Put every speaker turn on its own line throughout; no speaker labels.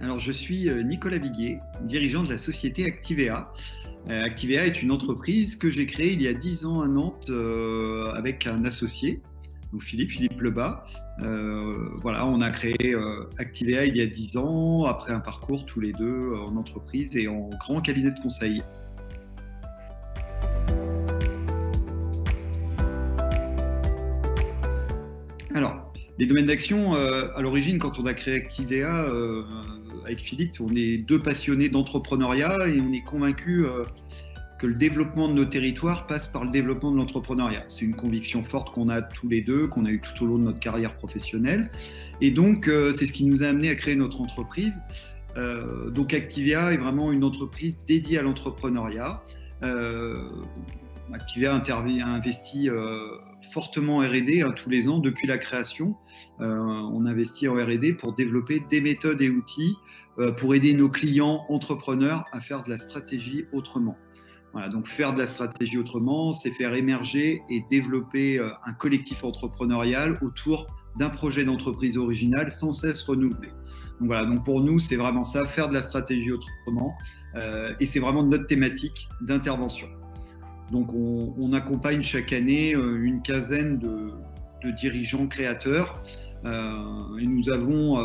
Alors, je suis Nicolas Viguier, dirigeant de la société Activea. Activea est une entreprise que j'ai créée il y a 10 ans à Nantes avec un associé, donc Philippe Lebas. Voilà, on a créé Activea il y a 10 ans, après un parcours tous les deux en entreprise et en grand cabinet de conseil. Alors, les domaines d'action, à l'origine, quand on a créé Activea, avec Philippe, on est deux passionnés d'entrepreneuriat et on est convaincus que le développement de nos territoires passe par le développement de l'entrepreneuriat. C'est une conviction forte qu'on a tous les deux, qu'on a eu tout au long de notre carrière professionnelle. Et donc, c'est ce qui nous a amené à créer notre entreprise. Donc, Activea est vraiment une entreprise dédiée à l'entrepreneuriat. Activea a investi fortement en R&D tous les ans depuis la création. On investit en R&D pour développer des méthodes et outils pour aider nos clients entrepreneurs à faire de la stratégie autrement. Voilà, donc faire de la stratégie autrement, c'est faire émerger et développer un collectif entrepreneurial autour d'un projet d'entreprise original sans cesse renouvelé. Donc voilà, donc pour nous, c'est vraiment ça, faire de la stratégie autrement, et c'est vraiment notre thématique d'intervention. Donc on accompagne chaque année une quinzaine de dirigeants créateurs et nous avons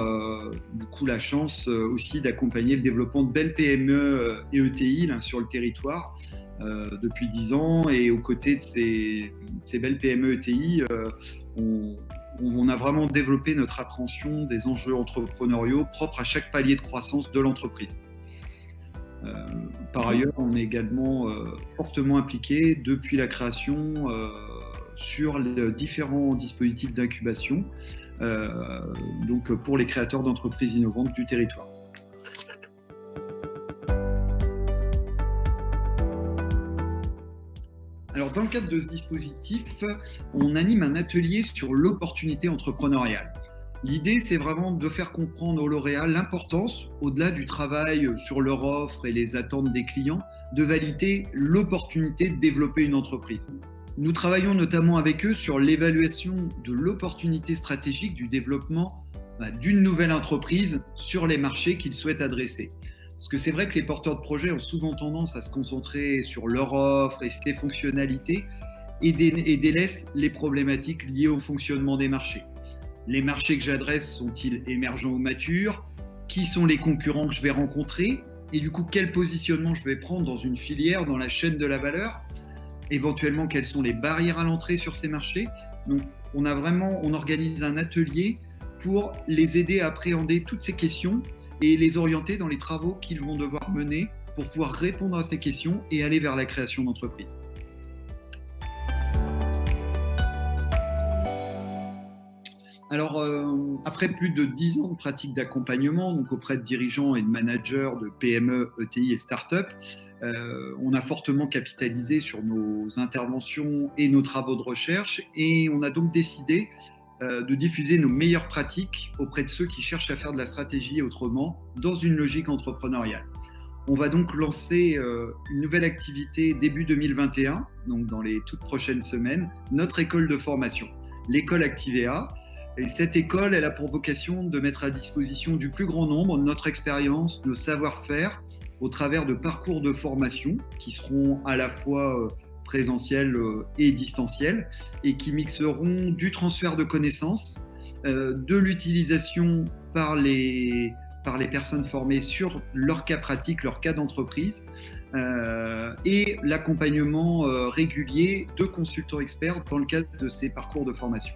du coup la chance aussi d'accompagner le développement de belles PME et ETI là, sur le territoire depuis 10 ans, et aux côtés de ces belles PME ETI, on a vraiment développé notre appréhension des enjeux entrepreneuriaux propres à chaque palier de croissance de l'entreprise. Par ailleurs, on est également fortement impliqué depuis la création sur les différents dispositifs d'incubation donc pour les créateurs d'entreprises innovantes du territoire. Alors, dans le cadre de ce dispositif, on anime un atelier sur l'opportunité entrepreneuriale. L'idée, c'est vraiment de faire comprendre aux lauréats l'importance, au-delà du travail sur leur offre et les attentes des clients, de valider l'opportunité de développer une entreprise. Nous travaillons notamment avec eux sur l'évaluation de l'opportunité stratégique du développement d'une nouvelle entreprise sur les marchés qu'ils souhaitent adresser. Parce que c'est vrai que les porteurs de projets ont souvent tendance à se concentrer sur leur offre et ses fonctionnalités et délaissent les problématiques liées au fonctionnement des marchés. Les marchés que j'adresse sont-ils émergents ou matures? Qui sont les concurrents que je vais rencontrer? Et du coup, quel positionnement je vais prendre dans une filière, dans la chaîne de la valeur? Éventuellement, quelles sont les barrières à l'entrée sur ces marchés? Donc, on organise un atelier pour les aider à appréhender toutes ces questions et les orienter dans les travaux qu'ils vont devoir mener pour pouvoir répondre à ces questions et aller vers la création d'entreprise. Alors, après plus de 10 ans de pratique d'accompagnement, donc auprès de dirigeants et de managers de PME, ETI et start-up, on a fortement capitalisé sur nos interventions et nos travaux de recherche, et on a donc décidé de diffuser nos meilleures pratiques auprès de ceux qui cherchent à faire de la stratégie autrement dans une logique entrepreneuriale. On va donc lancer une nouvelle activité début 2021, donc dans les toutes prochaines semaines, notre école de formation, l'école Activea. Et cette école, elle a pour vocation de mettre à disposition du plus grand nombre notre expérience, nos savoir-faire au travers de parcours de formation qui seront à la fois présentiels et distanciels et qui mixeront du transfert de connaissances, de l'utilisation par les personnes formées sur leur cas pratique, leur cas d'entreprise et l'accompagnement régulier de consultants experts dans le cadre de ces parcours de formation.